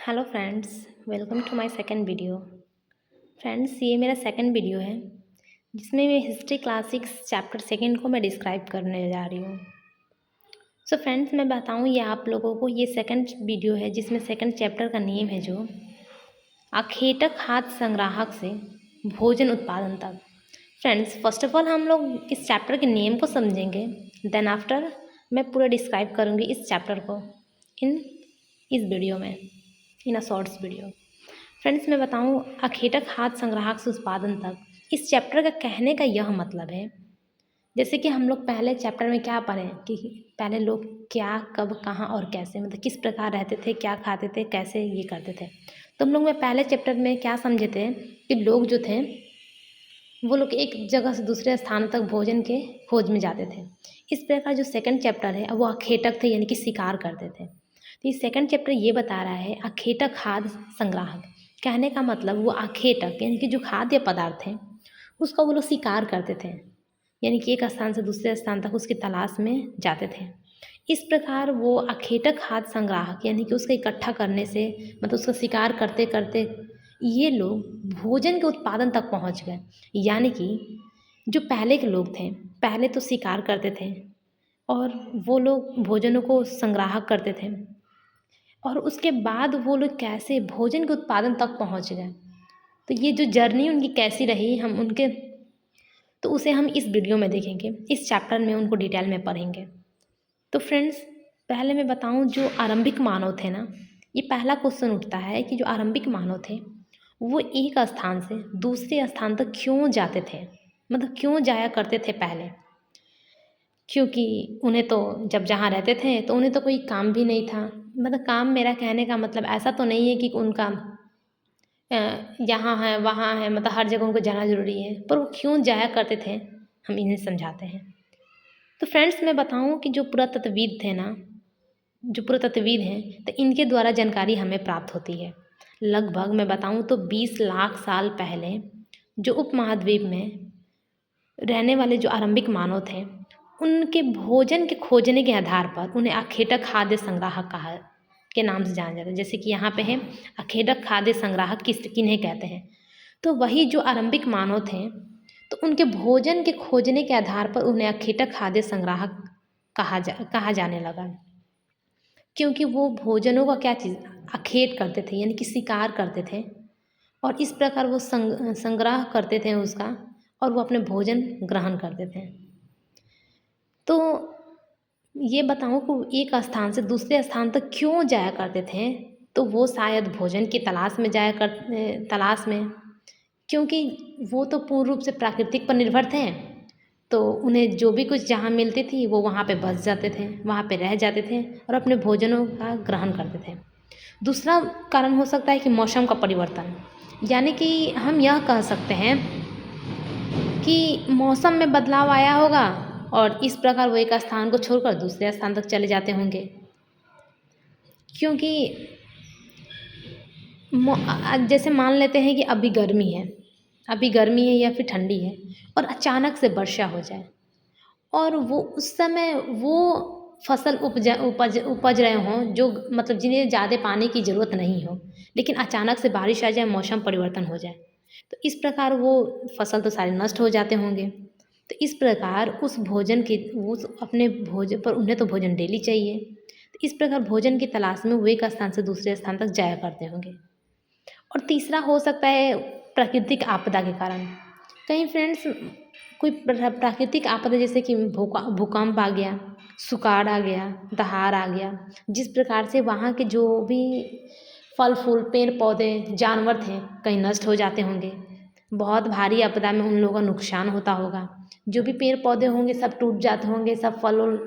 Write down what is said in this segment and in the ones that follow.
Hello friends, welcome to my second video. Friends, ये मेरा second video है जिसमें मैं हिस्ट्री क्लासिक्स चैप्टर सेकंड को मैं डिस्क्राइब करने जा रही हूँ। सो फ्रेंड्स, मैं बताऊँ ये आप लोगों को, ये सेकंड वीडियो है जिसमें सेकंड चैप्टर का नेम है जो आखेटक खाद्य संग्राहक से भोजन उत्पादन तक। फ्रेंड्स, फर्स्ट ऑफ ऑल हम लोग इस चैप्टर के नेम को समझेंगे, देन आफ्टर मैं पूरा डिस्क्राइब करूँगी इस चैप्टर को इन इस वीडियो में, इन अ शॉर्ट्स वीडियो। फ्रेंड्स, मैं बताऊं अखेटक खाद्य संग्राहक से उत्पादन तक, इस चैप्टर का कहने का यह मतलब है, जैसे कि हम लोग पहले चैप्टर में क्या पढ़े कि पहले लोग क्या, कब, कहाँ और कैसे, मतलब किस प्रकार रहते थे, क्या खाते थे, कैसे ये करते थे। तो हम लोग में पहले चैप्टर में क्या समझे थे कि लोग जो थे वो लोग एक जगह से दूसरे स्थान तक भोजन के खोज में जाते थे। इस प्रकार जो सेकंड चैप्टर है वो अखेटक थे, यानी कि शिकार करते थे। तो ये सेकंड चैप्टर ये बता रहा है अखेटक खाद्य संग्राहक। कहने का मतलब वो अखेटक यानी कि जो खाद्य पदार्थ हैं उसका वो लोग शिकार करते थे, यानी कि एक स्थान से दूसरे स्थान तक उसकी तलाश में जाते थे। इस प्रकार वो अखेटक खाद्य संग्राहक यानी कि उसका इकट्ठा करने से, मतलब उसका शिकार करते करते ये लोग भोजन के उत्पादन तक पहुंच गए। यानी कि जो पहले के लोग थे, पहले तो शिकार करते थे और वो लोग भोजनों को संग्राहक करते थे, और उसके बाद वो लोग कैसे भोजन के उत्पादन तक पहुंच गए। तो ये जो जर्नी उनकी कैसी रही, हम उनके तो उसे हम इस वीडियो में देखेंगे, इस चैप्टर में उनको डिटेल में पढ़ेंगे। तो फ्रेंड्स, पहले मैं बताऊं जो आरंभिक मानव थे ना, ये पहला क्वेश्चन उठता है कि जो आरंभिक मानव थे वो एक स्थान से दूसरे स्थान तक क्यों जाते थे, मतलब क्यों जाया करते थे पहले। क्योंकि उन्हें तो जब जहाँ रहते थे तो उन्हें तो कोई काम भी नहीं था, मतलब काम, मेरा कहने का मतलब ऐसा तो नहीं है कि उनका यहाँ है वहाँ है, मतलब हर जगह उनको जाना ज़रूरी है, पर वो क्यों जाया करते थे हम इन्हें समझाते हैं। तो फ्रेंड्स, मैं बताऊँ कि जो पुरातत्वविद थे ना, जो पुरातत्वविद हैं, तो इनके द्वारा जानकारी हमें प्राप्त होती है। लगभग मैं बताऊँ तो 20 लाख साल पहले जो उपमहाद्वीप में रहने वाले जो आरंभिक मानव थे उनके भोजन के खोजने के आधार पर उन्हें अखेटक खाद्य संग्राहक कहा के नाम से जाना जाता है। जैसे कि यहाँ पे है अखेटक खाद्य संग्राहक किन्हें कहते हैं, तो वही जो आरंभिक मानव थे तो उनके भोजन के खोजने के आधार पर उन्हें अखेटक खाद्य संग्राहक कहा जाने लगा। क्योंकि वो भोजनों का क्या चीज़ अखेट करते थे, यानी कि शिकार करते थे, और इस प्रकार वो संग्रह करते थे उसका, और वो अपने भोजन ग्रहण करते थे। तो ये बताऊँ कि एक स्थान से दूसरे स्थान तक क्यों जाया करते थे, तो वो शायद भोजन की तलाश में तलाश में, क्योंकि वो तो पूर्ण रूप से प्राकृतिक पर निर्भर थे। तो उन्हें जो भी कुछ जहाँ मिलती थी वो वहाँ पे बस जाते थे, वहाँ पे रह जाते थे और अपने भोजनों का ग्रहण करते थे। दूसरा कारण हो सकता है कि मौसम का परिवर्तन, यानी कि हम यह कह सकते हैं कि मौसम में बदलाव आया होगा और इस प्रकार वो एक स्थान को छोड़कर दूसरे स्थान तक चले जाते होंगे। क्योंकि जैसे मान लेते हैं कि अभी गर्मी है या फिर ठंडी है और अचानक से वर्षा हो जाए, और वो उस समय वो फसल उपज रहे हों जो, मतलब जिन्हें ज़्यादा पानी की ज़रूरत नहीं हो, लेकिन अचानक से बारिश आ जाए, मौसम परिवर्तन हो जाए, तो इस प्रकार वो फसल तो सारे नष्ट हो जाते होंगे। तो इस प्रकार उस भोजन की, उस अपने भोजन पर, उन्हें तो भोजन डेली चाहिए, तो इस प्रकार भोजन की तलाश में वो एक स्थान से दूसरे स्थान तक जाया करते होंगे। और तीसरा हो सकता है प्राकृतिक आपदा के कारण। कहीं फ्रेंड्स कोई प्राकृतिक आपदा, जैसे कि भूकंप आ गया, सुखाड़ आ गया, दहाड़ आ गया, जिस प्रकार से वहाँ के जो भी फल फूल पेड़ पौधे जानवर थे कहीं नष्ट हो जाते होंगे। बहुत भारी आपदा में उन लोगों का नुकसान होता होगा, जो भी पेड़ पौधे होंगे सब टूट जाते होंगे, सब फल उल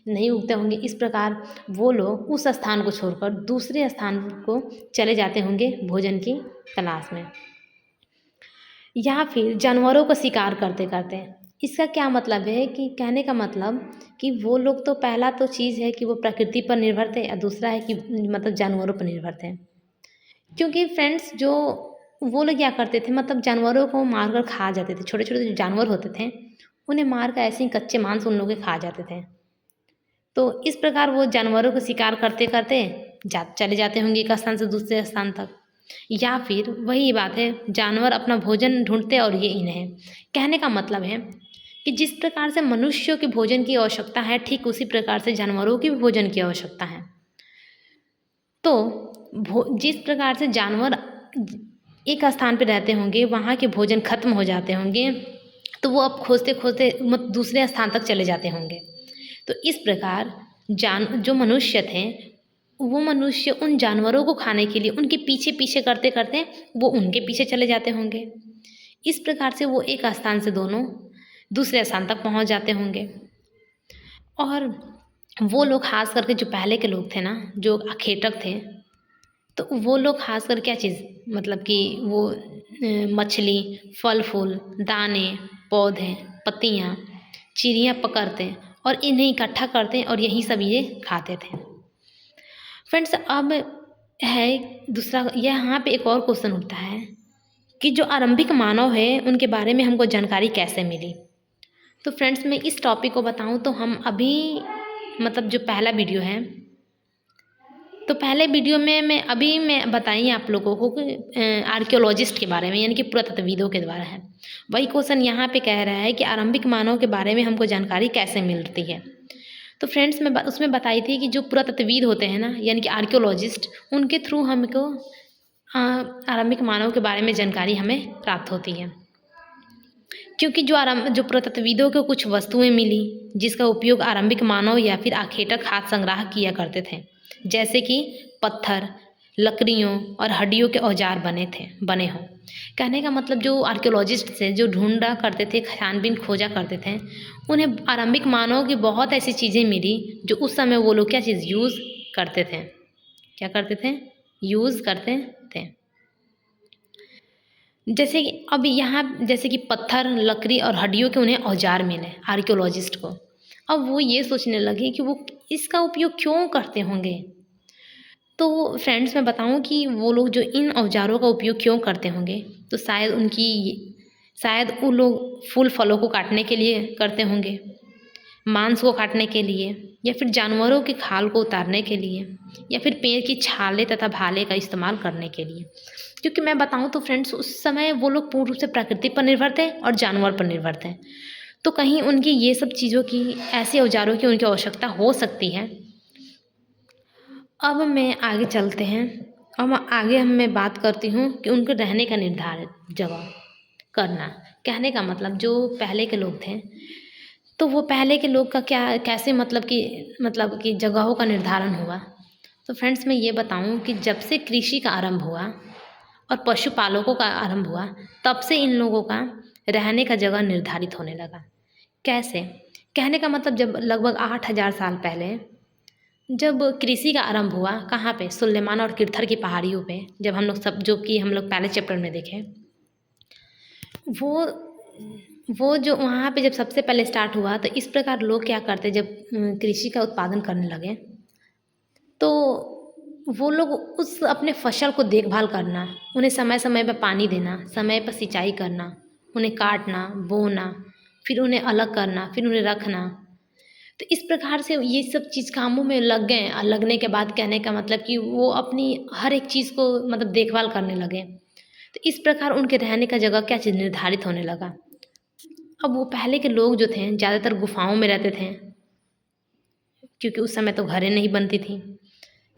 नहीं उगते होंगे। इस प्रकार वो लोग उस स्थान को छोड़कर दूसरे स्थान को चले जाते होंगे भोजन की तलाश में, या फिर जानवरों को शिकार करते करते। इसका क्या मतलब है कि कहने का मतलब कि वो लोग तो, पहला तो चीज़ है कि वो प्रकृति पर निर्भर थे, और दूसरा है कि मतलब जानवरों पर निर्भर थे। क्योंकि फ्रेंड्स जो वो लोग क्या करते थे, मतलब जानवरों को मार कर खा जाते थे, छोटे छोटे जो जानवर होते थे उन्हें मार कर ऐसे ही कच्चे मांस उन लोग के खा जाते थे। तो इस प्रकार वो जानवरों को शिकार करते करते चले जाते होंगे एक स्थान से दूसरे स्थान तक। या फिर वही बात है, जानवर अपना भोजन ढूंढते और ये इन्हें। कहने का मतलब है कि जिस प्रकार से मनुष्यों की भोजन की आवश्यकता है, ठीक उसी प्रकार से जानवरों की भी भोजन की आवश्यकता है। तो जिस प्रकार से जानवर एक स्थान पर रहते होंगे, वहाँ के भोजन खत्म हो जाते होंगे, तो वो अब खोजते खोजते दूसरे स्थान तक चले जाते होंगे। तो इस प्रकार जो मनुष्य थे, वो मनुष्य उन जानवरों को खाने के लिए उनके पीछे पीछे करते करते वो उनके पीछे चले जाते होंगे। इस प्रकार से वो एक स्थान से दोनों दूसरे स्थान तक पहुंच जाते होंगे। और वो लोग खास करके जो पहले के लोग थे ना, जो अखेटक थे, तो वो लोग खास कर क्या चीज़, मतलब कि वो मछली, फल फूल, दाने, पौधे, पत्तियाँ, चिड़िया पकड़ते और इन्हें इकट्ठा करते और यही सब ये खाते थे। फ्रेंड्स, अब है दूसरा, यहाँ पे एक और क्वेश्चन उठता है कि जो आरंभिक मानव है उनके बारे में हमको जानकारी कैसे मिली। तो फ्रेंड्स, मैं इस टॉपिक को बताऊँ तो हम अभी मतलब जो पहला वीडियो है, तो पहले वीडियो में मैं बताई आप लोगों को कि आर्कियोलॉजिस्ट के बारे में, यानी कि पुरातत्वविदों के द्वारा है। वही क्वेश्चन यहाँ पे कह रहा है कि आरंभिक मानव के बारे में हमको जानकारी कैसे मिलती है। तो फ्रेंड्स, मैं उसमें बताई थी कि जो पुरातत्वविद होते हैं ना, यानी कि आर्कियोलॉजिस्ट, उनके थ्रू हमको आरंभिक मानव के बारे में जानकारी हमें प्राप्त होती है। क्योंकि जो पुरातत्वविदों को कुछ वस्तुएं मिली जिसका उपयोग आरंभिक मानव या फिर आखेटक हाथ संग्रह किया करते थे, जैसे कि पत्थर, लकड़ियों और हड्डियों के औजार बने हों। कहने का मतलब जो आर्कियोलॉजिस्ट थे, जो ढूंढा करते थे, छानबीन खोजा करते थे, उन्हें आरंभिक मानव की बहुत ऐसी चीज़ें मिली जो उस समय वो लोग क्या चीज़ यूज़ करते थे, क्या करते थे, यूज़ करते थे। जैसे कि अब यहाँ जैसे कि पत्थर, लकड़ी और हड्डियों के उन्हें औजार मिले आर्कियोलॉजिस्ट को। अब वो ये सोचने लगे कि वो इसका उपयोग क्यों करते होंगे। तो फ्रेंड्स, मैं बताऊं कि वो लोग जो इन औजारों का उपयोग क्यों करते होंगे, तो शायद वो लोग फूल फलों को काटने के लिए करते होंगे, मांस को काटने के लिए, या फिर जानवरों के खाल को उतारने के लिए, या फिर पेड़ की छाले तथा भाले का इस्तेमाल करने के लिए। क्योंकि मैं बताऊं तो फ्रेंड्स, उस समय वो लोग पूर्ण रूप से प्रकृति पर निर्भर थे और जानवर पर निर्भर थे। तो कहीं उनकी ये सब चीज़ों की, ऐसे औजारों की उनकी आवश्यकता हो सकती है। अब मैं आगे चलते हैं। अब आगे मैं बात करती हूँ कि उनके रहने का निर्धारित जगह करना। कहने का मतलब जो पहले के लोग थे, तो वो पहले के लोग का कैसे मतलब कि जगहों का निर्धारण हुआ। तो फ्रेंड्स, मैं ये बताऊं कि जब से कृषि का आरंभ हुआ और पशुपालकों का आरंभ हुआ, तब से इन लोगों का रहने का जगह निर्धारित होने लगा। कैसे? कहने का मतलब जब लगभग 8,000 साल पहले जब कृषि का आरंभ हुआ, कहाँ पे, सुलेमान और किरथर की पहाड़ियों पे, जब हम लोग पहले चैप्टर में देखें, वो जो वहाँ पे जब सबसे पहले स्टार्ट हुआ, तो इस प्रकार लोग क्या करते, जब कृषि का उत्पादन करने लगे, तो वो लोग उस अपने फसल को देखभाल करना, उन्हें समय समय पर पानी देना, समय पर सिंचाई करना, उन्हें काटना, बोना, फिर उन्हें अलग करना, फिर उन्हें रखना। तो इस प्रकार से ये सब चीज़ कामों में लग गए। और लगने के बाद कहने का मतलब कि वो अपनी हर एक चीज़ को मतलब देखभाल करने लगे। तो इस प्रकार उनके रहने का जगह क्या चीज़ निर्धारित होने लगा। अब वो पहले के लोग जो थे ज़्यादातर गुफाओं में रहते थे, क्योंकि उस समय तो घरें नहीं बनती थी,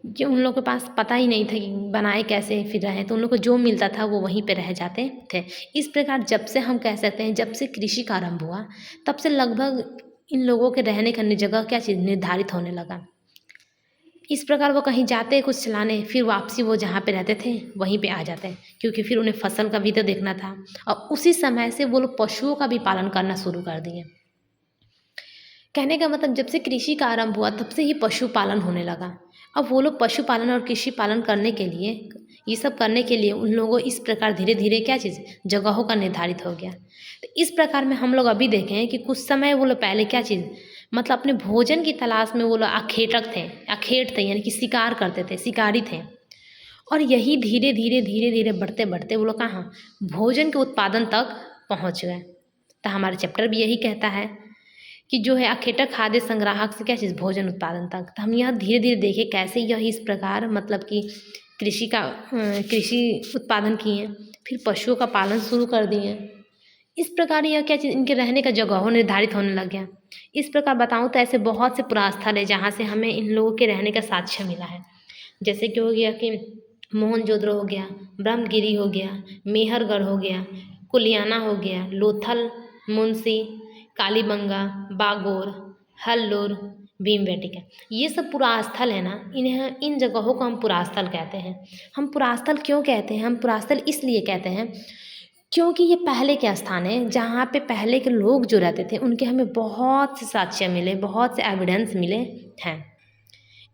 कि उन लोगों के पास पता ही नहीं था कि बनाए कैसे फिर रहे, तो उन लोग को जो मिलता था वो वहीं पे रह जाते थे। इस प्रकार जब से हम कह सकते हैं, जब से कृषि का आरंभ हुआ, तब से लगभग इन लोगों के रहने का जगह क्या चीज़ निर्धारित होने लगा। इस प्रकार वो कहीं जाते कुछ चलाने, फिर वापसी वो जहाँ पे रहते थे वहीं पे आ जाते, क्योंकि फिर उन्हें फसल का भी तो देखना था। और उसी समय से वो लोग पशुओं का भी पालन करना शुरू कर दिए। कहने का मतलब जब से कृषि का आरंभ हुआ, तब से ही पशुपालन होने लगा। अब वो लोग पशुपालन और कृषि पालन करने के लिए, ये सब करने के लिए उन लोगों इस प्रकार धीरे धीरे क्या चीज़, जगहों का निर्धारित हो गया। तो इस प्रकार में हम लोग अभी देखें कि कुछ समय वो लोग पहले क्या चीज़, मतलब अपने भोजन की तलाश में वो लोग अखेट थे, यानी कि शिकार करते थे, शिकारी थे। और यही धीरे धीरे धीरे धीरे बढ़ते बढ़ते वो लोग कहाँ, भोजन के उत्पादन तक पहुँच गए। तो हमारा चैप्टर भी यही कहता है कि जो है अखेटा खाद्य संग्राहक से क्या चीज़ भोजन उत्पादन तक। तो हम यह धीरे धीरे देखें कैसे यह इस प्रकार मतलब कि कृषि उत्पादन किए, फिर पशुओं का पालन शुरू कर दिए। इस प्रकार यह क्या चीज़ इनके रहने का जगह निर्धारित होने लग गया। इस प्रकार बताऊँ तो ऐसे बहुत से पुरास्थल है जहाँ से हमें इन लोगों के रहने का साक्ष्य मिला है। जैसे कि हो गया कि मोहनजोदड़ो हो गया, ब्रह्मगिरी हो गया, मेहरगढ़ हो गया, कुलियाना हो गया, लोथल, मुंशी, कालीबंगा, बागोर, हल्लूर, भीमबेटका, ये सब पुरास्थल है ना। इन जगहों को हम पुरास्थल कहते हैं। हम पुरास्थल क्यों कहते हैं? हम पुरास्थल इसलिए कहते हैं क्योंकि ये पहले के स्थान है जहाँ पे पहले के लोग जो रहते थे उनके हमें बहुत से साक्ष्य मिले, बहुत से एविडेंस मिले हैं।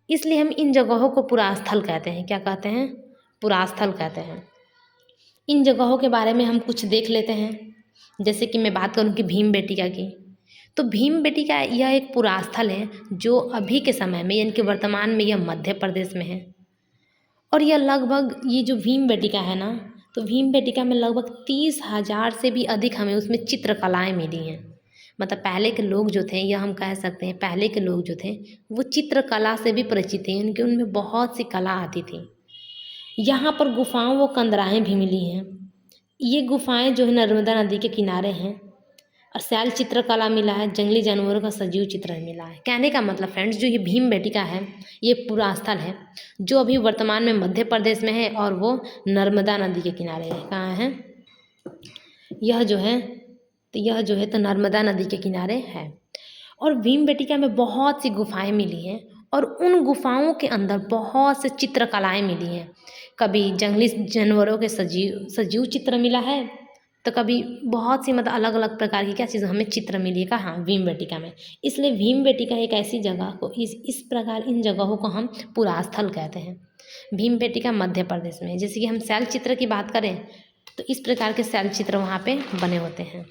इसलिए हम इन जगहों को पुरास्थल कहते हैं। क्या कहते हैं? पुरास्थल कहते हैं। इन जगहों के बारे में हम कुछ देख लेते हैं। जैसे कि मैं बात करूँ कि भीमबेटका की, तो भीमबेटका यह एक पुरास्थल है जो अभी के समय में यानी कि वर्तमान में यह मध्य प्रदेश में है। और यह लगभग ये जो भीमबेटका है ना, तो भीमबेटका में लगभग 30,000 से भी अधिक हमें उसमें चित्रकलाएँ मिली हैं। मतलब पहले के लोग जो थे, यह हम कह सकते हैं पहले के लोग जो थे वो चित्रकला से भी परिचित थे, उनके उनमें बहुत सी कला आती थी। यहाँ पर गुफाओं व कंदराएँ भी मिली हैं। ये गुफाएँ जो है नर्मदा नदी के किनारे हैं। और शैल चित्रकला मिला है, जंगली जानवरों का सजीव चित्रण मिला है। कहने का मतलब फ्रेंड्स, जो ये भीमबेटका है ये पूरा स्थल है जो अभी वर्तमान में मध्य प्रदेश में है और वो नर्मदा नदी के किनारे है। कहाँ है यह जो है? तो यह जो है तो नर्मदा नदी के किनारे है। और भीमबेटका में बहुत सी गुफाएं मिली हैं और उन गुफाओं के अंदर बहुत से चित्रकलाएं मिली हैं। कभी जंगली जानवरों के सजीव चित्र मिला है, तो कभी बहुत सी मतलब अलग अलग प्रकार की क्या चीज़ हमें चित्र मिली है। कहाँ? भीमबेटका में। इसलिए भीमबेटका एक ऐसी जगह को इस प्रकार इन जगहों को हम पुरास्थल कहते हैं। भीमबेटका मध्य प्रदेश में। जैसे कि हम शैल चित्र की बात करें तो इस प्रकार के शैल चित्र वहाँ पे बने होते हैं।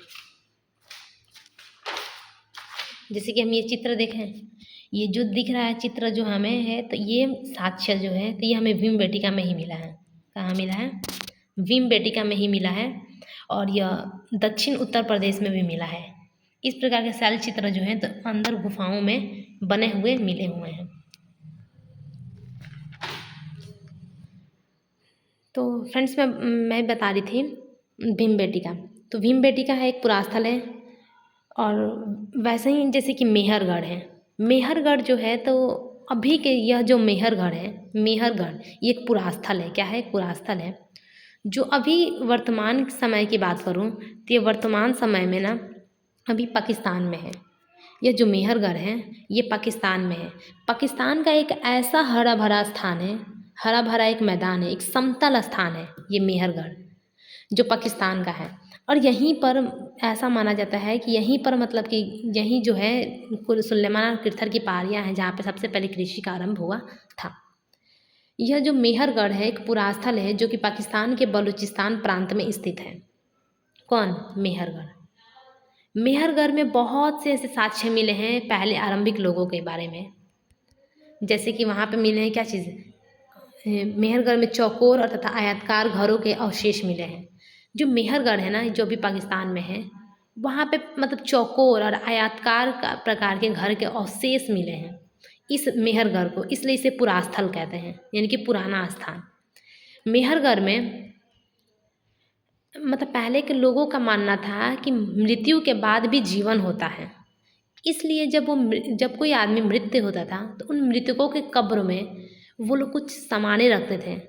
जैसे कि हम ये चित्र देखें, ये जो दिख रहा है चित्र जो हमें है, तो ये साक्ष्य जो है तो ये हमें भीमबेटका में ही मिला है। कहाँ मिला है? भीमबेटका में ही मिला है। और यह दक्षिण उत्तर प्रदेश में भी मिला है। इस प्रकार के शैल चित्र जो हैं तो अंदर गुफाओं में बने हुए मिले हुए हैं। तो फ्रेंड्स मैं बता रही थी भीमबेटका। तो भीमबेटका है एक पुरास्थल है। और वैसे ही जैसे कि मेहरगढ़ है। मेहरगढ़ जो है तो अभी के यह जो मेहरगढ़ है, मेहरगढ़ ये एक पुरास्थल है। क्या है? एक पुरास्थल है जो अभी वर्तमान समय की बात करूँ तो ये वर्तमान समय में ना अभी पाकिस्तान में है। यह जो मेहरगढ़ है ये पाकिस्तान में है। पाकिस्तान का एक ऐसा हरा भरा स्थान है, हरा भरा एक मैदान है, एक समतल स्थान है ये मेहरगढ़ जो पाकिस्तान का है। और यहीं पर ऐसा माना जाता है कि यहीं पर मतलब कि यहीं जो है सुलेमान तीर्थर की पहाड़ियाँ हैं जहाँ पे सबसे पहले कृषि का आरंभ हुआ था। यह जो मेहरगढ़ है एक पुरास्थल है जो कि पाकिस्तान के बलूचिस्तान प्रांत में स्थित है। कौन? मेहरगढ़। मेहरगढ़ में बहुत से ऐसे साक्ष्य मिले हैं पहले आरंभिक लोगों के बारे में। जैसे कि वहाँ पे मिले हैं क्या चीज़? मेहरगढ़ में चौकोर और तथा आयताकार घरों के अवशेष मिले हैं। जो मेहरगढ़ है ना जो भी पाकिस्तान में है, वहाँ पे मतलब चौकोर और आयताकार का प्रकार के घर के अवशेष मिले हैं इस मेहरगढ़ को, इसलिए इसे पुरास्थल कहते हैं, यानी कि पुराना स्थान। मेहरगढ़ में मतलब पहले के लोगों का मानना था कि मृत्यु के बाद भी जीवन होता है। इसलिए जब कोई आदमी मृत्यु होता था तो उन मृतकों के कब्र में वो लोग कुछ सामानें रखते थे।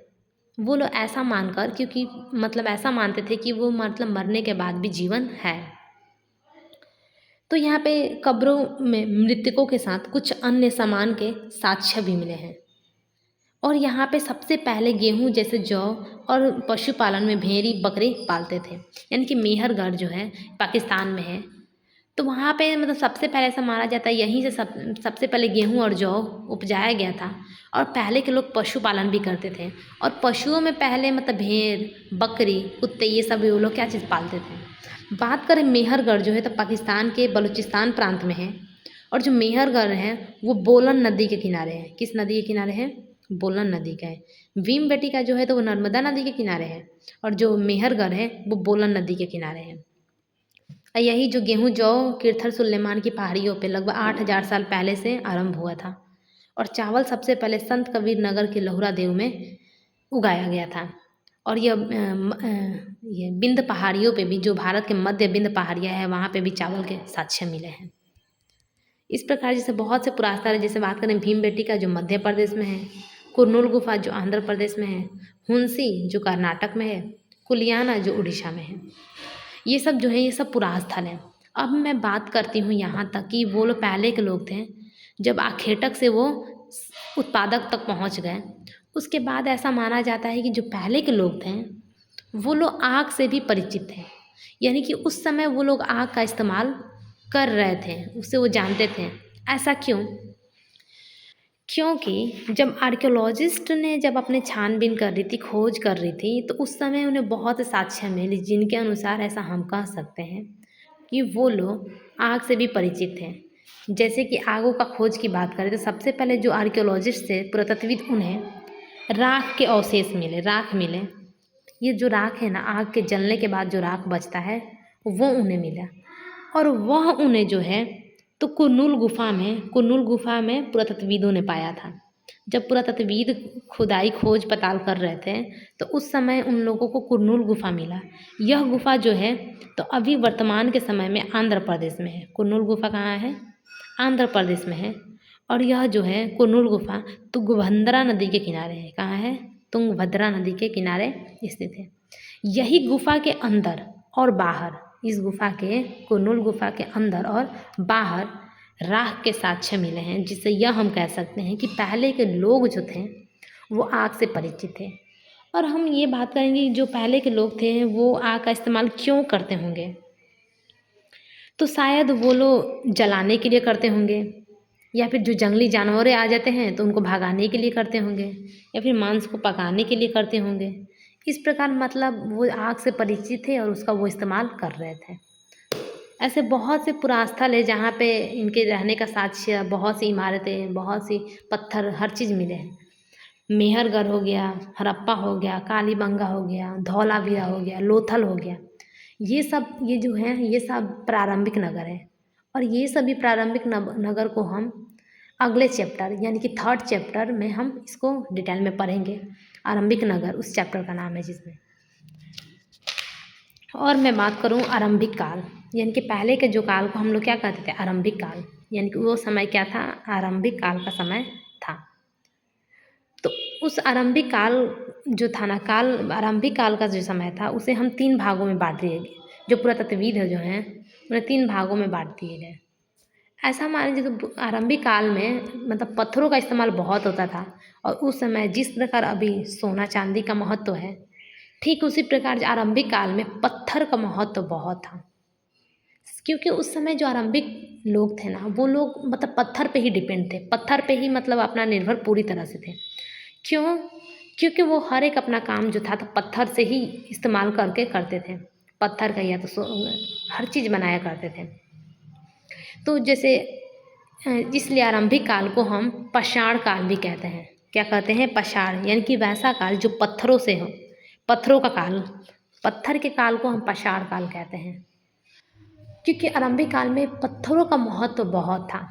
वो लोग ऐसा मानकर, क्योंकि मतलब ऐसा मानते थे कि वो मतलब मरने के बाद भी जीवन है। तो यहाँ पे कब्रों में मृतकों के साथ कुछ अन्य सामान के साक्ष्य भी मिले हैं। और यहाँ पे सबसे पहले गेहूँ जैसे जौ और पशुपालन में भेड़ी बकरी पालते थे। यानी कि मेहरगढ़ जो है पाकिस्तान में है, तो वहाँ पे मतलब सबसे पहले ऐसा माना जाता है यहीं से सबसे पहले गेहूँ और जौ उपजाया गया था। और पहले के लोग पशुपालन भी करते थे और पशुओं में पहले मतलब भेड़ बकरी कुत्ते ये सब वो लोग क्या चीज़ पालते थे। बात करें मेहरगढ़ जो है तो पाकिस्तान के बलूचिस्तान प्रांत में है। और जो मेहरगढ़ है वो बोलन नदी के किनारे है। किस नदी के किनारे है? बोलन नदी का है। भीमबेटका जो है तो वो नर्मदा नदी के किनारे है और जो मेहरगढ़ है वो बोलन नदी के किनारे है। यही जो गेहूँ जौ किरथर सुलेमान की पहाड़ियों पे लगभग 8,000 साल पहले से आरंभ हुआ था। और चावल सबसे पहले संत कबीर नगर के लहुरा देव में उगाया गया था। और ये विंध्य पहाड़ियों पे भी, जो भारत के मध्य विंध्य पहाड़ियाँ है, वहाँ पे भी चावल के साक्ष्य मिले हैं। इस प्रकार जैसे बहुत से पुरातत्व, जैसे बात करें भीमबेटका जो मध्य प्रदेश में है, कुरनूल गुफा जो आंध्र प्रदेश में है, हुंसी जो कर्नाटक में है, कुलियाना जो उड़ीसा में है, ये सब जो है ये सब पुरास्थल हैं। अब मैं बात करती हूँ यहाँ तक कि वो लोग पहले के लोग थे, जब आखेटक से वो उत्पादक तक पहुँच गए, उसके बाद ऐसा माना जाता है कि जो पहले के लोग थे वो लोग आग से भी परिचित थे। यानी कि उस समय वो लोग आग का इस्तेमाल कर रहे थे, उससे वो जानते थे। ऐसा क्यों? क्योंकि जब आर्कियोलॉजिस्ट ने जब अपने छानबीन कर रही थी, खोज कर रही थी, तो उस समय उन्हें बहुत साक्ष्य मिले जिनके अनुसार ऐसा हम कह सकते हैं कि वो लोग आग से भी परिचित थे। जैसे कि आगों का खोज की बात करें तो सबसे पहले जो आर्कियोलॉजिस्ट थे, पुरातत्वविद, उन्हें राख के अवशेष मिले, राख मिले। ये जो राख है ना, आग के जलने के बाद जो राख बचता है वो उन्हें मिला। और वह उन्हें जो है तो कुरनूल गुफा में पुरातत्वविदों ने पाया था। जब पुरातत्वविद खुदाई खोज पताल कर रहे थे तो उस समय उन लोगों को कुरनूल गुफा मिला। यह गुफा जो है तो अभी वर्तमान के समय में आंध्र प्रदेश में है। कुरनूल गुफा कहाँ है? आंध्र प्रदेश में है। और यह जो है कुरनूल गुफा तुंगभद्रा नदी के किनारे है। कहाँ है? तुंगभद्रा नदी के किनारे स्थित है। यही गुफा के अंदर और बाहर, इस गुफा के, कुरनूल गुफा के अंदर और बाहर राख के साक्ष्य मिले हैं, जिससे यह हम कह सकते हैं कि पहले के लोग जो थे वो आग से परिचित थे। और हम ये बात करेंगे कि जो पहले के लोग थे वो आग का इस्तेमाल क्यों करते होंगे, तो शायद वो लोग जलाने के लिए करते होंगे, या फिर जो जंगली जानवर आ जाते हैं तो उनको भगाने के लिए करते होंगे, या फिर मांस को पकाने के लिए करते होंगे। इस प्रकार मतलब वो आग से परिचित थे और उसका वो इस्तेमाल कर रहे थे। ऐसे बहुत से पुरास्थल है जहाँ पे इनके रहने का साक्ष्य, बहुत सी इमारतें, बहुत सी पत्थर, हर चीज़ मिले हैं। मेहरगढ़ हो गया, हड़प्पा हो गया, कालीबंगा हो गया, धौलावीरा हो गया, लोथल हो गया, ये जो हैं ये सब प्रारंभिक नगर हैं। और ये सभी प्रारंभिक नगर को हम अगले चैप्टर यानी कि थर्ड चैप्टर में हम इसको डिटेल में पढ़ेंगे। आरंभिक नगर उस चैप्टर का नाम है जिसमें। और मैं बात करूं आरंभिक काल, यानी कि पहले के जो काल को हम लोग क्या कहते थे? आरंभिक काल। यानी कि वो समय क्या था? आरंभिक काल का समय था। तो उस आरंभिक काल जो था ना, आरंभिक काल का जो समय था उसे हम 3 भागों में बांट दिए गए। जो पुरातत्वविद जो हैं उन्हें 3 भागों में बांट दिए गए। ऐसा मान लीजिए तो आरंभिक काल में मतलब पत्थरों का इस्तेमाल बहुत होता था। और उस समय जिस प्रकार अभी सोना चांदी का महत्व है, ठीक उसी प्रकार आरंभिक काल में पत्थर का महत्व बहुत था। क्योंकि उस समय जो आरंभिक लोग थे ना, वो लोग मतलब पत्थर पे ही डिपेंड थे, पत्थर पे ही मतलब अपना निर्भर पूरी तरह से थे। क्यों? क्योंकि वो हर एक अपना काम जो था तो पत्थर से ही इस्तेमाल करके करते थे। पत्थर का या तो हर चीज़ बनाया करते थे। तो जैसे इसलिए आरंभिक काल को हम पाषाण काल भी कहते हैं। क्या कहते हैं? पाषाण, यानी कि वैसा काल जो पत्थरों से हो, पत्थरों का काल, पत्थर के काल को हम पाषाण काल कहते हैं। क्योंकि आरंभिक काल में पत्थरों का महत्व बहुत था।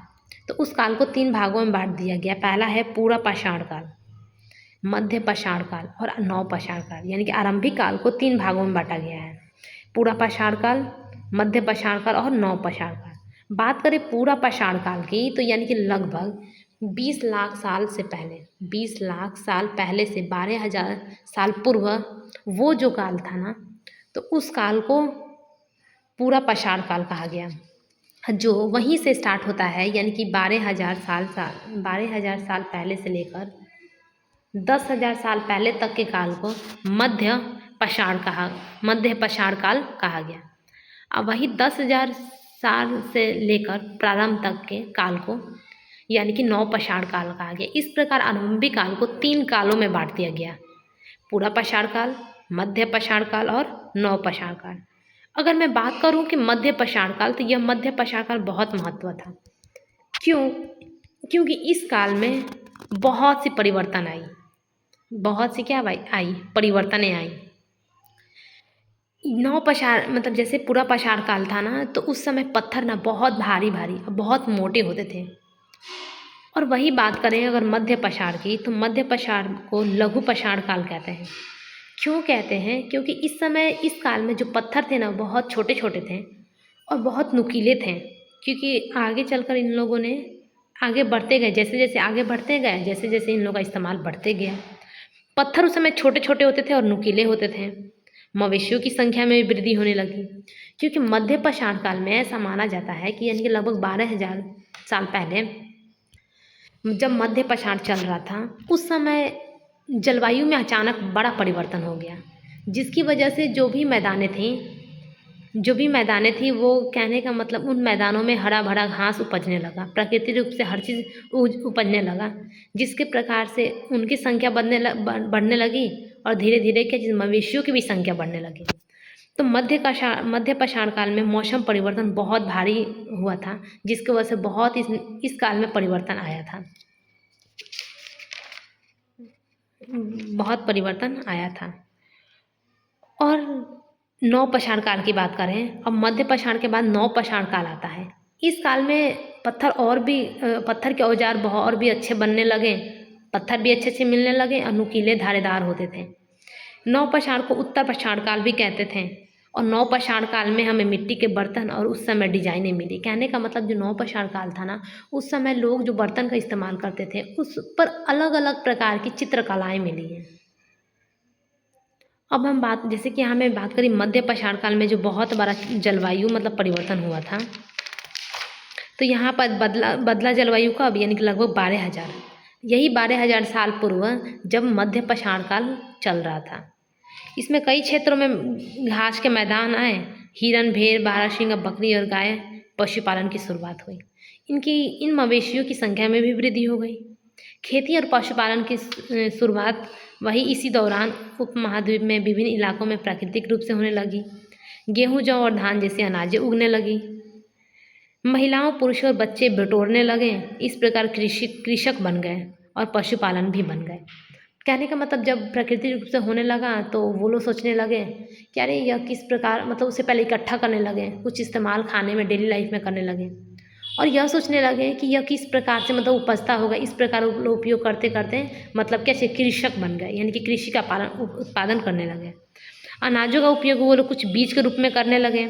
तो उस काल को 3 भागों में बांट दिया गया। पहला है पूरा पाषाण काल, मध्य पाषाण काल और नव पाषाण काल। यानी कि आरंभिक काल को 3 भागों में बांटा गया है। पूरा पाषाण काल, मध्य पाषाण काल और नव पाषाण काल। बात करें पूरा पाषाण काल की तो यानी कि लगभग 20 लाख साल से पहले, 20 लाख साल पहले से 12,000 साल पूर्व वो जो काल था ना, तो उस काल को पूरा पाषाण काल कहा गया। जो वहीं से स्टार्ट होता है, यानी कि 12,000 साल पहले से लेकर 10,000 साल पहले तक के काल को मध्य पाषाण काल कहा गया। अब वही 10,000 साल से लेकर प्रारंभ तक के काल को यानी कि नव पाषाण काल कहा गया। इस प्रकार आरंभिक काल को 3 कालों में बांट दिया गया: पूरा पाषाण काल, मध्य पाषाण काल और नव पाषाण काल। अगर मैं बात करूं कि मध्य पाषाण काल, तो यह मध्य पाषाण काल बहुत महत्व था। क्यों? क्योंकि इस काल में बहुत सी परिवर्तन आई, बहुत सी क्या आई? परिवर्तनें आई। नवपाषाण मतलब जैसे पूरा पाषाण काल था ना, तो उस समय पत्थर ना बहुत भारी भारी और बहुत मोटे होते थे। और वही बात करें अगर मध्य पाषाण की, तो मध्य पाषाण को लघु पाषाण काल कहते हैं। क्यों कहते हैं? क्योंकि इस समय इस काल में जो पत्थर थे ना बहुत छोटे छोटे थे और बहुत नुकीले थे। क्योंकि आगे चलकर इन लोगों ने आगे बढ़ते गए, जैसे जैसे आगे बढ़ते गए, जैसे जैसे इन लोगों का इस्तेमाल बढ़ते गया, पत्थर उस समय छोटे छोटे होते थे और नुकीले होते थे। मवेशियों की संख्या में भी वृद्धि होने लगी। क्योंकि मध्य पाषाण काल में ऐसा माना जाता है कि यानी कि लगभग 12,000 साल पहले जब मध्य पाषाण चल रहा था, उस समय जलवायु में अचानक बड़ा परिवर्तन हो गया, जिसकी वजह से जो भी मैदानें थी वो कहने का मतलब उन मैदानों में हरा भरा घास उपजने लगा, प्राकृतिक रूप से हर चीज़ उपजने लगा, जिसके प्रकार से उनकी संख्या बढ़ने लगी और धीरे धीरे क्या चीज़ मवेशियों की भी संख्या बढ़ने लगी। तो मध्य पाषाण काल में मौसम परिवर्तन बहुत भारी हुआ था, जिसकी वजह से बहुत इस काल में परिवर्तन आया था, बहुत परिवर्तन आया था। और नवपाषाण काल की बात करें, अब मध्य पाषाण के बाद नवपाषाण काल आता है। इस काल में पत्थर के औजार बहुत और भी अच्छे बनने लगे, पत्थर भी अच्छे अच्छे मिलने लगे और नुकीले धारेदार होते थे। नवपाषाण को उत्तर पाषाण काल भी कहते थे। और नवपाषाण काल में हमें मिट्टी के बर्तन और उस समय डिजाइनें मिली। कहने का मतलब जो नवपाषाण काल था ना, उस समय लोग जो बर्तन का इस्तेमाल करते थे उस पर अलग अलग प्रकार की चित्रकलाएं मिली हैं। अब हम बात जैसे कि हमें बात करी मध्य पाषाण काल में जो बहुत बड़ा जलवायु मतलब परिवर्तन हुआ था, तो यहाँ पर बदला जलवायु का अब यानी कि लगभग 12,000, यही 12,000 साल पूर्व जब मध्य पाषाण काल चल रहा था। इसमें कई क्षेत्रों में घास के मैदान आए, हिरन, भेड़, बारहसिंगा, बकरी और गाय पशुपालन की शुरुआत हुई। इन मवेशियों की संख्या में भी वृद्धि हो गई। खेती और पशुपालन की शुरुआत वही इसी दौरान उपमहाद्वीप में विभिन्न इलाकों में प्राकृतिक रूप से होने लगी। गेहूं, जौ और धान जैसी अनाजें उगने लगी। महिलाओं, पुरुषों और बच्चे बटोरने लगे। इस प्रकार कृषक बन गए और पशुपालन भी बन गए। कहने का मतलब जब प्राकृतिक रूप से होने लगा तो वो लोग सोचने लगे कि अरे यह किस प्रकार, मतलब उससे पहले इकट्ठा करने लगे, कुछ इस्तेमाल खाने में डेली लाइफ में करने लगे और यह सोचने लगे कि यह किस प्रकार से मतलब उपजता होगा। इस प्रकार उपयोग करते करते मतलब कैसे कृषक बन गए, यानी कि कृषि का उत्पादन करने लगे। अनाजों का उपयोग वो लोग कुछ बीज के रूप में करने लगे,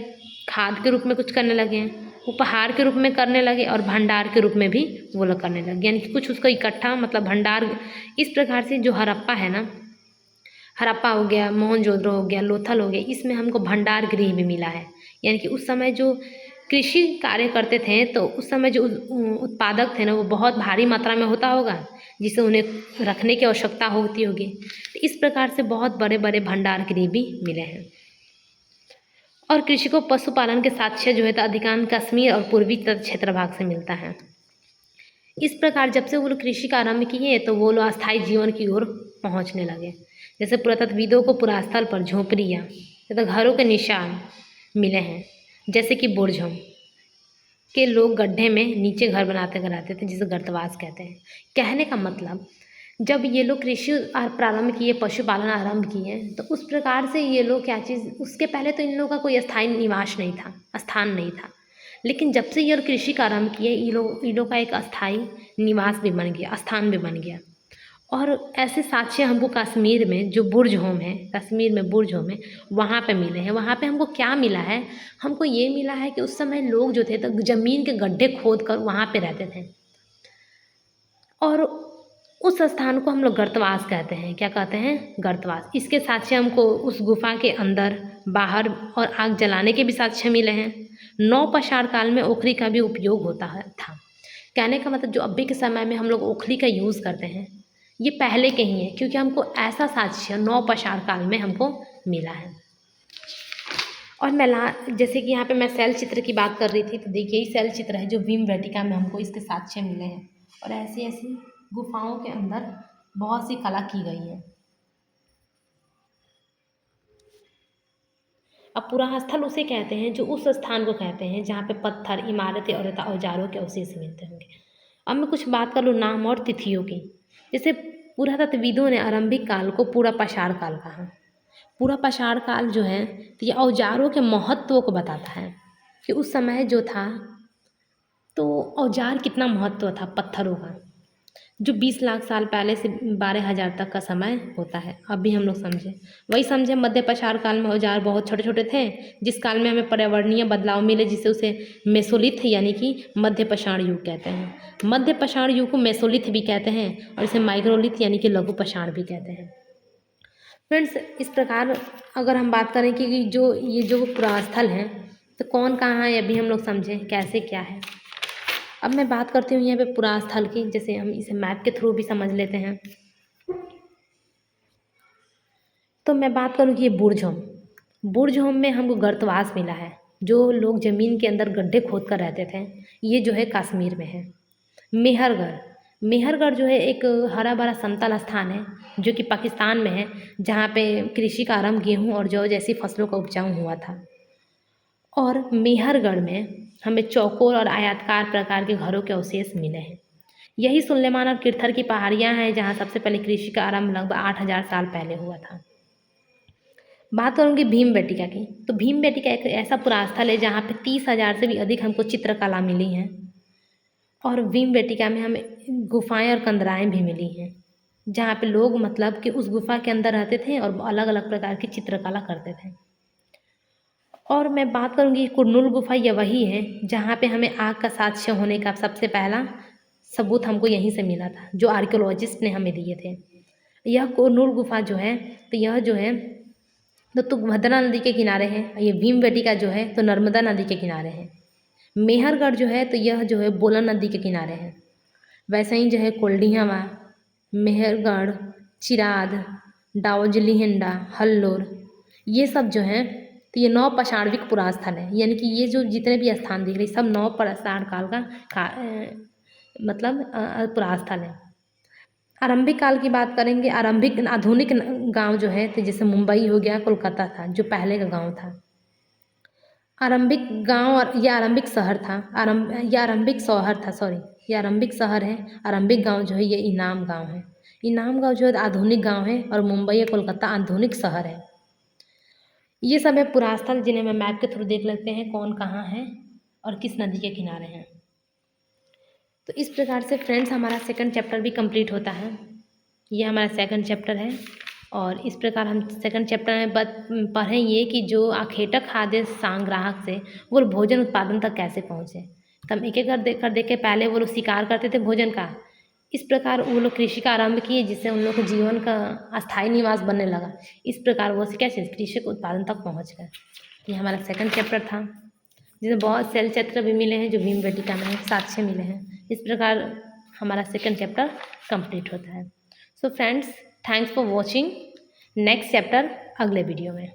खाद के रूप में कुछ करने लगे, उपहार के रूप में करने लगे और भंडार के रूप में भी वो लोग करने लगे, यानी कि कुछ उसको इकट्ठा मतलब भंडार। इस प्रकार से जो हड़प्पा है ना, हड़प्पा हो गया, मोहनजोदड़ो हो गया, लोथल हो गया, इसमें हमको भंडार गृह भी मिला है। यानी कि उस समय जो कृषि कार्य करते थे तो उस समय जो उत्पादक थे ना वो बहुत भारी मात्रा में होता होगा, जिसे उन्हें रखने की आवश्यकता होती होगी। तो इस प्रकार से बहुत बड़े बड़े भंडार गृह भी मिले हैं। और कृषि को पशुपालन के साक्ष्य जो है तो अधिकांश कश्मीर और पूर्वी क्षेत्र भाग से मिलता है। इस प्रकार जब से वो लोग कृषि का आरंभ किए तो वो लोग अस्थायी जीवन की ओर पहुंचने लगे। जैसे पुरातत्वविदों को पुरास्थल पर झोपड़ियाँ तथा घरों के निशान मिले हैं, जैसे कि बुर्जों के लोग गड्ढे में नीचे घर बनाते कराते थे, जिसे गर्तवास कहते हैं। कहने का मतलब जब ये लोग कृषि प्रारंभ किए, पशुपालन आरंभ किए, तो उस प्रकार से ये लोग क्या चीज़, उसके पहले तो इन लोगों का कोई स्थायी निवास नहीं था, स्थान नहीं था। लेकिन जब से ये लोग कृषि का आरंभ किए, इन लोग का एक अस्थायी निवास भी बन गया, स्थान भी बन गया। और ऐसे साक्ष्य हमको कश्मीर में जो बुर्ज होम है, कश्मीर में बुर्ज होम है, वहाँ पे मिले हैं। वहाँ पे हमको क्या मिला है? हमको ये मिला है कि उस समय लोग जो थे तो ज़मीन के गड्ढे खोद कर वहाँ पे रहते थे और उस स्थान को हम लोग गर्तवास कहते हैं। क्या कहते हैं? गर्तवास। इसके साक्ष्य हमको उस गुफा के अंदर, बाहर और आग जलाने के भी साक्ष्य मिले हैं। नवपाषाण काल में ओखली का भी उपयोग होता था। कहने का मतलब जो अभी के समय में हम लोग ओखली का यूज़ करते हैं, ये पहले के ही है, क्योंकि हमको ऐसा साक्ष्य नवपाषाण काल में हमको मिला है। और जैसे कि यहाँ पे मैं शैल चित्र की बात कर रही थी, तो देखिए ये शैल चित्र है जो भीमबेटका में हमको इसके साक्ष्य मिले हैं। और ऐसी ऐसी गुफाओं के अंदर बहुत सी कला की गई है। अब पुरास्थल उसे कहते हैं जो उस स्थान को कहते हैं जहाँ पे पत्थर, इमारतें और औजारों के अवशेष मिलते होंगे। अब मैं कुछ बात कर लूँ नाम और तिथियों की। जैसे पुरातत्वविदों ने आरंभिक काल को पूरा पाषाण काल कहा पूरा पाषाण काल जो है तो ये औजारों के महत्व को बताता है कि उस समय जो था तो औजार कितना महत्व था पत्थरों का, जो 20 लाख साल पहले से 12,000 तक का समय होता है। अब भी हम लोग समझें, वही समझे मध्य पाषाण काल में औजार बहुत छोटे छोटे थे, जिस काल में हमें पर्यावरणीय बदलाव मिले जिससे उसे मेसोलिथ यानी कि मध्य पाषाण युग कहते हैं। मध्य पाषाण युग को मेसोलिथ भी कहते हैं और इसे माइक्रोलिथ यानी कि लघु पाषाण भी कहते हैं। फ्रेंड्स, इस प्रकार अगर हम बात करें कि जो ये जो पुरास्थल हैं तो कौन कहाँ है, अभी हम लोग समझें कैसे क्या है। अब मैं बात करती हूँ यहाँ पे पुरास्थल की, जैसे हम इसे मैप के थ्रू भी समझ लेते हैं। तो मैं बात करूँ कि ये बुर्ज होम में हमको गर्तवास मिला है। जो लोग ज़मीन के अंदर गड्ढे खोद कर रहते थे, ये जो है कश्मीर में है। मेहरगढ़ जो है एक हरा भरा समतल स्थान है जो कि पाकिस्तान में है, जहाँ पे कृषि का आरंभ गेहूँ और जौ जैसी फसलों का उपजाऊ हुआ था। और मेहरगढ़ में हमें चौकोर और आयताकार प्रकार के घरों के अवशेष मिले हैं। यही सुलेमान और किरथर की पहाड़ियाँ हैं जहाँ सबसे पहले कृषि का आरंभ लगभग 8,000 साल पहले हुआ था। बात करूँगी भीमबेटका की, तो भीमबेटका एक ऐसा पुरास्थल है जहाँ पे 30,000 से भी अधिक हमको चित्रकला मिली हैं। और भीमबेटका में हमें गुफाएं और कंदराएं भी मिली हैं, जहाँ पे लोग मतलब कि उस गुफा के अंदर रहते थे और अलग अलग प्रकार की चित्रकला करते थे। और मैं बात करूँगी कुरनूल गुफा, यह वही है जहाँ पे हमें आग का साक्ष्य होने का सबसे पहला सबूत हमको यहीं से मिला था, जो आर्कियोलॉजिस्ट ने हमें दिए थे। यह कुरनूल गुफा जो है तो यह जो है तो तुंगभद्रा नदी के किनारे है। ये भीमबेटका जो है तो नर्मदा नदी के किनारे है। मेहरगढ़ जो है तो यह जो है बोलन नदी के किनारे है। वैसे ही जो है कोल्डियावा, मेहरगढ़, चिराद, दाउजिलिहिंडा, हल्लोर, ये सब जो हैं तो ये 9 पाषाणविक पुरास्थल है। यानी कि ये जो जितने भी स्थान दिख रहे सब 9 पाषाण काल का मतलब पुरास्थल है। आरंभिक काल की बात करेंगे, आधुनिक गांव जो है तो जैसे मुंबई हो गया, कोलकाता था जो पहले का गांव था। आरंभिक गांव और यह आरंभिक शहर था, यह आरंभिक शहर है। आरंभिक गांव जो है ये इनाम गांव है। इनाम गांव जो है आधुनिक गांव है और मुंबई या कोलकाता आधुनिक शहर है। ये सब है पुरास्थल जिन्हें मैं मैप के थ्रू देख लेते हैं कौन कहाँ है और किस नदी के किनारे हैं। तो इस प्रकार से फ्रेंड्स हमारा सेकंड चैप्टर भी कंप्लीट होता है। ये हमारा सेकंड चैप्टर है और इस प्रकार हम सेकंड चैप्टर में पढ़ें ये कि जो आखेटक खाद्य संग्राहक से वो भोजन उत्पादन तक कैसे पहुँचे। तो हम एक एक कर देख के पहले वो लोग शिकार करते थे भोजन का, इस प्रकार वो लोग कृषि का आरंभ किए जिससे उन लोग के जीवन का अस्थायी निवास बनने लगा। इस प्रकार वो कैसे कृषि के उत्पादन तक पहुँच गए। ये हमारा सेकंड चैप्टर था जिसमें बहुत शैल चित्र भी मिले हैं जो भीमबेटका में साक्ष्य मिले हैं। इस प्रकार हमारा सेकंड चैप्टर कंप्लीट होता है। So friends, thanks for watching. Next chapter अगले वीडियो में।